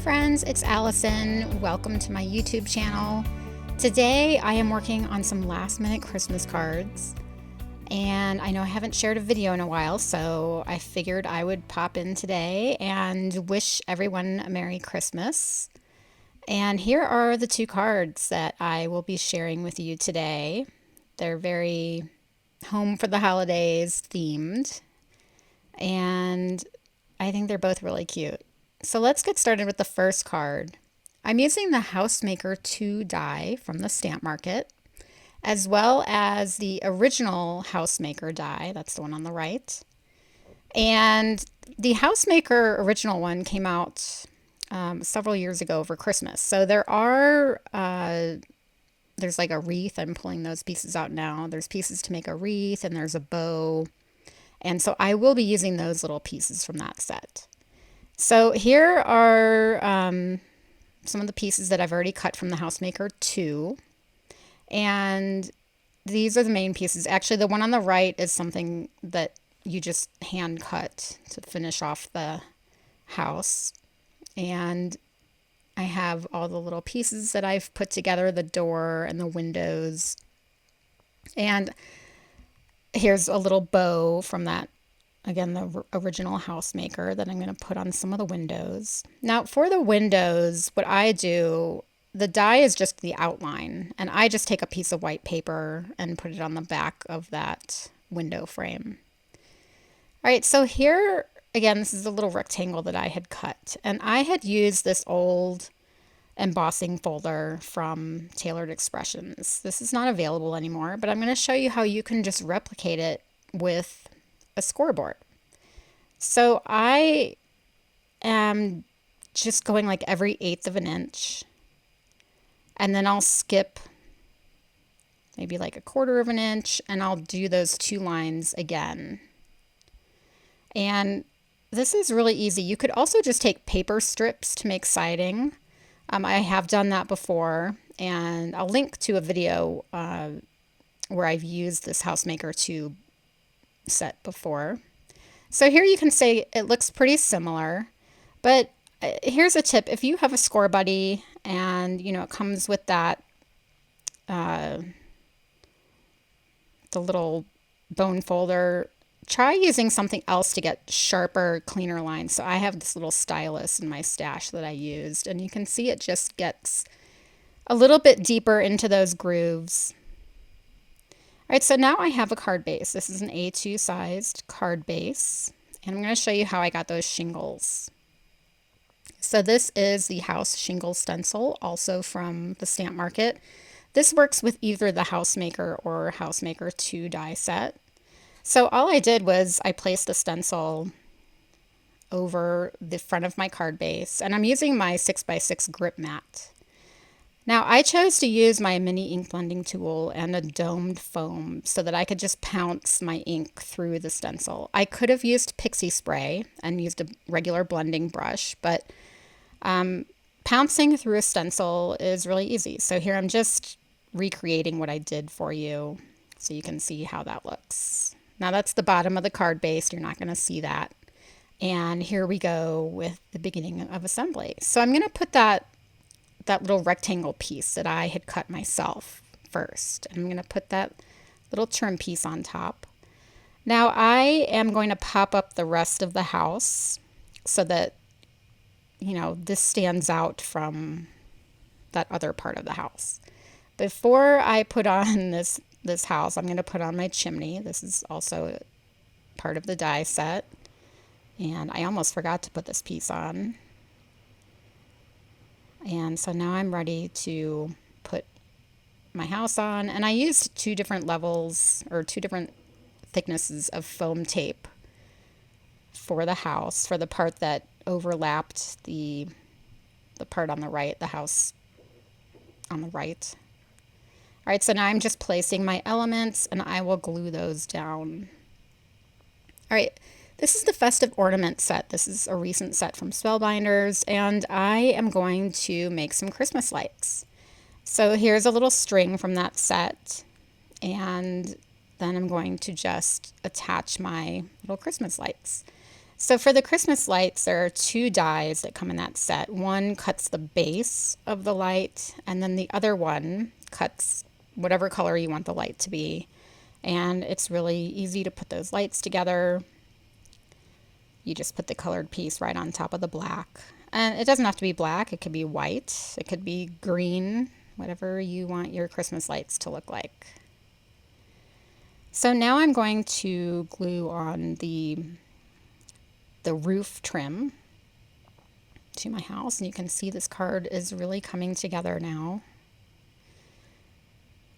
friends, it's Allison. Welcome to my YouTube channel. Today I am working on some last minute Christmas cards, and I know I haven't shared a video in a while, so I figured I would pop in today and wish everyone a Merry Christmas. And here are the two cards that I will be sharing with you today. They're very home for the holidays themed, and I think they're both really cute. So let's get started with the first card. I'm using the Housemaker 2 die from the Stamp Market, as well as the original Housemaker die, that's the one on the right. And the Housemaker original one came out several years ago for Christmas. So there's like a wreath. I'm pulling those pieces out now. There's pieces to make a wreath, and there's a bow. And so I will be using those little pieces from that set. So here are some of the pieces that I've already cut from the Housemaker 2. And these are the main pieces. Actually, the one on the right is something that you just hand cut to finish off the house. And I have all the little pieces that I've put together, the door and the windows. And here's a little bow from that, again, the original Housemaker that I'm going to put on some of the windows. Now for the windows, what I do, the die is just the outline, and I just take a piece of white paper and put it on the back of that window frame. All right, so here, again, this is a little rectangle that I had cut, and I had used this old embossing folder from Tailored Expressions. This is not available anymore, but I'm going to show you how you can just replicate it with a scoreboard. So I am just going like every 1/8 of an inch, and then I'll skip maybe like 1/4 of an inch, and I'll do those 2 lines again. And this is really easy. You could also just take paper strips to make siding. I have done that before, and I'll link to a video where I've used this Housemaker 2 set before. So here you can say it looks pretty similar, but here's a tip. If you have a score buddy and it comes with that the little bone folder, try using something else to get sharper, cleaner lines. So I have this little stylus in my stash that I used, and you can see it just gets a little bit deeper into those grooves. All right, so now I have a card base. This is an A2 sized card base, and I'm going to show you how I got those shingles. So this is the House Shingle Stencil, also from the Stamp Market. This works with either the Housemaker or Housemaker 2 die set. So all I did was I placed the stencil over the front of my card base, and I'm using my 6x6 grip mat. Now I chose to use my mini ink blending tool and a domed foam so that I could just pounce my ink through the stencil. I could have used pixie spray and used a regular blending brush, but pouncing through a stencil is really easy. So here I'm just recreating what I did for you so you can see how that looks. Now that's the bottom of the card base. You're not going to see that. And here we go with the beginning of assembly. So I'm going to put that little rectangle piece that I had cut myself first. I'm going to put that little trim piece on top. Now I am going to pop up the rest of the house so that, this stands out from that other part of the house. Before I put on this house, I'm going to put on my chimney. This is also part of the die set. And I almost forgot to put this piece on. And so now I'm ready to put my house on. And I used 2 different levels or 2 different thicknesses of foam tape for the house, for the part that overlapped the part on the right, the house on the right. All right, so now I'm just placing my elements, and I will glue those down. All right, this is the Festive Ornaments set. This is a recent set from Spellbinders, and I am going to make some Christmas lights. So here's a little string from that set, and then I'm going to just attach my little Christmas lights. So for the Christmas lights, there are two dies that come in that set. One cuts the base of the light, and then the other one cuts whatever color you want the light to be. And it's really easy to put those lights together. You just put the colored piece right on top of the black. And it doesn't have to be black, it could be white, it could be green, whatever you want your Christmas lights to look like. So now I'm going to glue on the roof trim to my house, and you can see this card is really coming together now.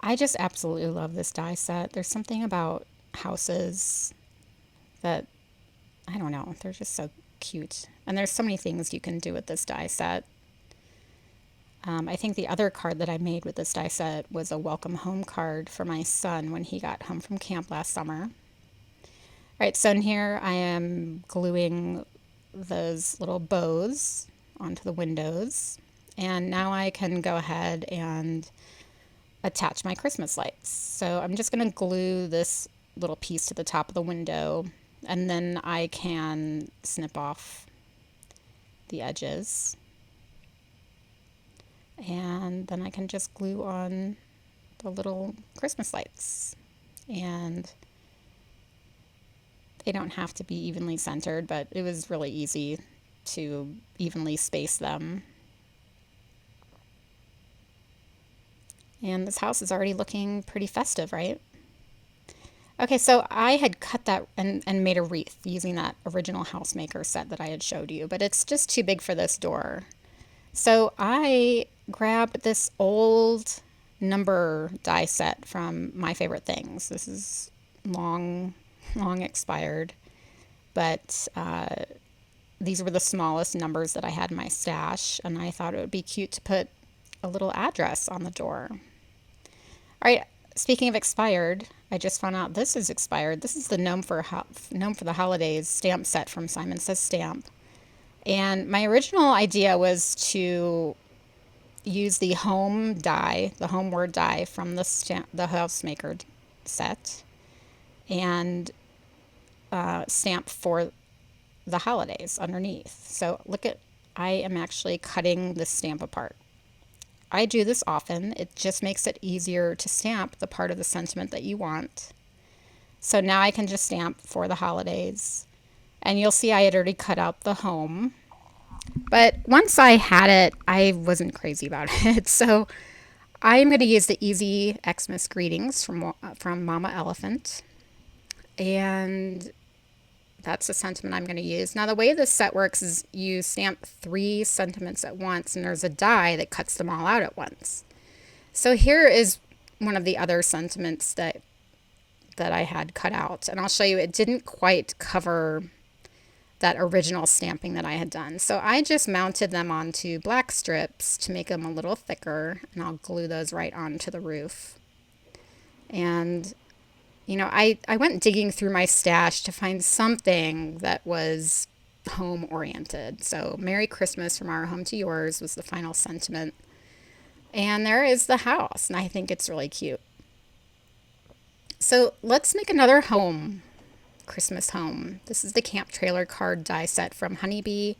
I just absolutely love this die set. There's something about houses that, I don't know, they're just so cute. And there's so many things you can do with this die set. I think the other card that I made with this die set was a welcome home card for my son when he got home from camp last summer. All right, so in here I am gluing those little bows onto the windows. And now I can go ahead and attach my Christmas lights. So I'm just going to glue this little piece to the top of the window, and then I can snip off the edges. And then I can just glue on the little Christmas lights. And they don't have to be evenly centered, but it was really easy to evenly space them. And this house is already looking pretty festive, right? Okay, so I had cut that and made a wreath using that original Housemaker set that I had showed you, but it's just too big for this door. So I grabbed this old number die set from My Favorite Things. This is long expired, but these were the smallest numbers that I had in my stash, and I thought it would be cute to put a little address on the door. All right, speaking of expired, I just found out this is expired. This is the Gnome for the Holidays stamp set from Simon Says Stamp. And my original idea was to use the home die, the home word die from the Housemaker set, and stamp for the holidays underneath. So look at, I am actually cutting this stamp apart. I do this often. It just makes it easier to stamp the part of the sentiment that you want. So now I can just stamp for the holidays. And you'll see I had already cut out the home. But once I had it, I wasn't crazy about it. So I'm going to use the Easy Xmas Greetings from Mama Elephant. And that's the sentiment I'm going to use. Now, the way this set works is you stamp 3 sentiments at once, and there's a die that cuts them all out at once. So here is one of the other sentiments that I had cut out. And I'll show you, it didn't quite cover that original stamping that I had done. So I just mounted them onto black strips to make them a little thicker, and I'll glue those right onto the roof. And you know, I went digging through my stash to find something that was home oriented. So Merry Christmas from Our Home to Yours was the final sentiment. And there is the house, and I think it's really cute. So let's make another home, Christmas home. This is the Camp Trailer card die set from Honeybee.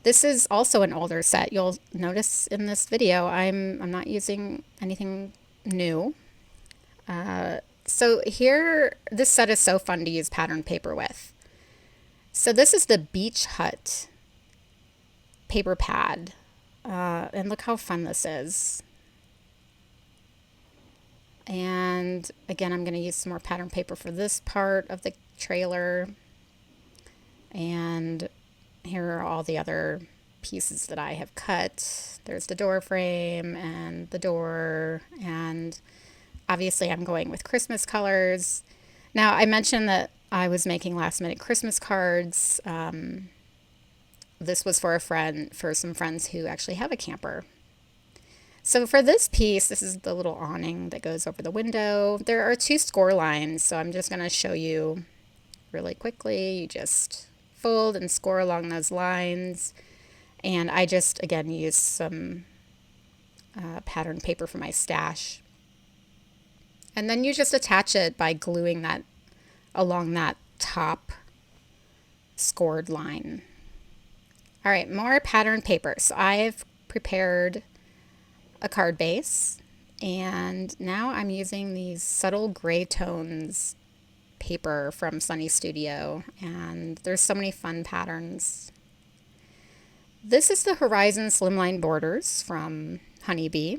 This is also an older set. You'll notice in this video I'm not using anything new. So here, this set is so fun to use pattern paper with. So this is the Beach Hut paper pad. And look how fun this is. And again, I'm going to use some more pattern paper for this part of the trailer. And here are all the other pieces that I have cut. There's the door frame and the door, and obviously I'm going with Christmas colors. Now, I mentioned that I was making last minute Christmas cards. This was for some friends who actually have a camper. So for this piece, this is the little awning that goes over the window. There are 2 score lines, so I'm just going to show you really quickly. You just fold and score along those lines. And I just, again, use some pattern paper for my stash. And then you just attach it by gluing that along that top scored line. All right, more pattern paper. So I've prepared a card base, and now I'm using these subtle gray tones paper from Sunny Studio, and there's so many fun patterns. This is the Horizon Slimline Borders from Honeybee,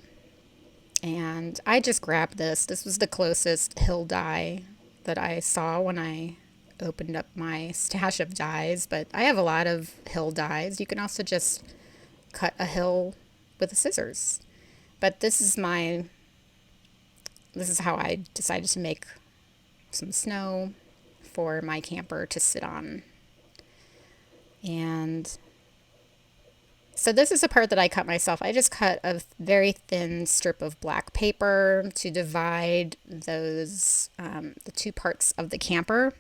and I just grabbed this. This was the closest hill die that I saw when I opened up my stash of dies, but I have a lot of hill dies. You can also just cut a hill with the scissors. But this is how I decided to make some snow for my camper to sit on. And so this is a part that I cut myself. I just cut a very thin strip of black paper to divide those, the two parts of the camper.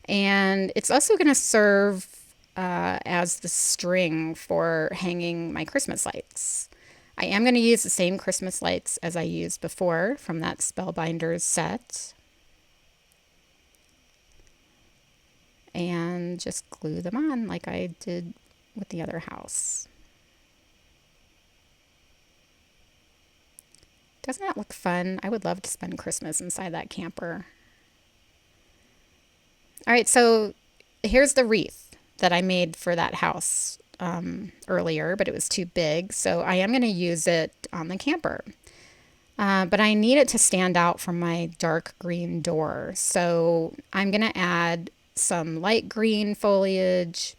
And it's also going to serve as the string for hanging my Christmas lights. I am going to use the same Christmas lights as I used before from that Spellbinders set. And just glue them on like I did with the other house. Doesn't that look fun? I would love to spend Christmas inside that camper. All right, so here's the wreath that I made for that house earlier, but it was too big, so I am going to use it on the camper. But I need it to stand out from my dark green door, so I'm going to add some light green foliage.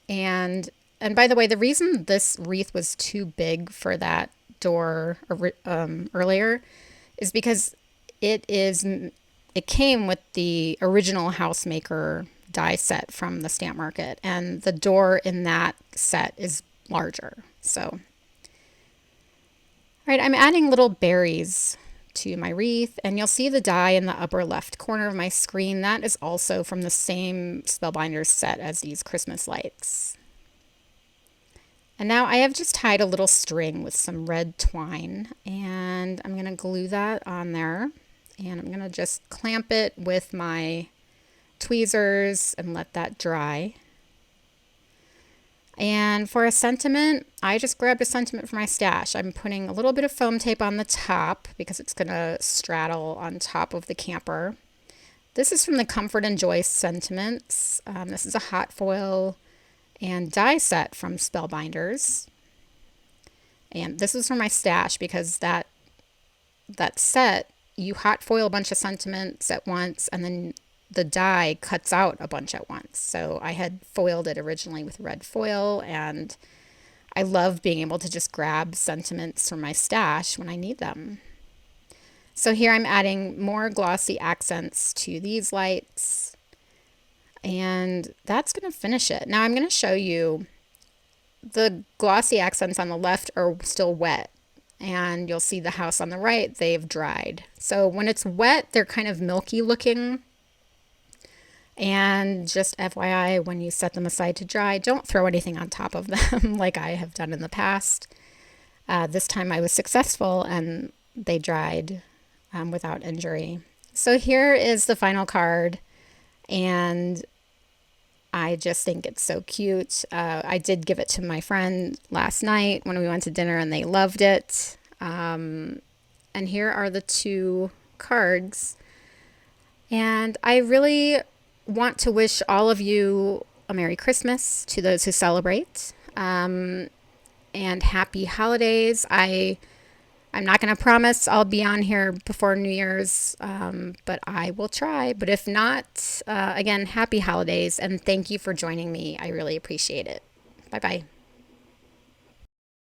And by the way, the reason this wreath was too big for that door earlier is because it came with the original Housemaker die set from the stamp market, and the door in that set is larger. So, all right, I'm adding little berries to my wreath, and you'll see the die in the upper left corner of my screen. That is also from the same Spellbinders set as these Christmas lights. And now I have just tied a little string with some red twine, and I'm going to glue that on there, and I'm going to just clamp it with my tweezers and let that dry. And for a sentiment, I just grabbed a sentiment from my stash. I'm putting a little bit of foam tape on the top because it's going to straddle on top of the camper. This is from the Comfort and Joy Sentiments. This is a hot foil and die set from Spellbinders. And this is from my stash because that set, you hot foil a bunch of sentiments at once, and then the die cuts out a bunch at once. So I had foiled it originally with red foil, and I love being able to just grab sentiments from my stash when I need them. So here I'm adding more glossy accents to these lights, and that's going to finish it. Now I'm going to show you the glossy accents on the left are still wet, and you'll see the house on the right, they've dried. So when it's wet, they're kind of milky looking. And just FYI, when you set them aside to dry, don't throw anything on top of them like I have done in the past. This time I was successful and they dried without injury. So here is the final card, and I just think it's so cute. I did give it to my friend last night when we went to dinner, and they loved it. And here are the two cards. And I really want to wish all of you a Merry Christmas to those who celebrate, and happy holidays. I'm not going to promise I'll be on here before New Year's, but I will try. But if not, again, happy holidays, and thank you for joining me. I really appreciate it. Bye-bye.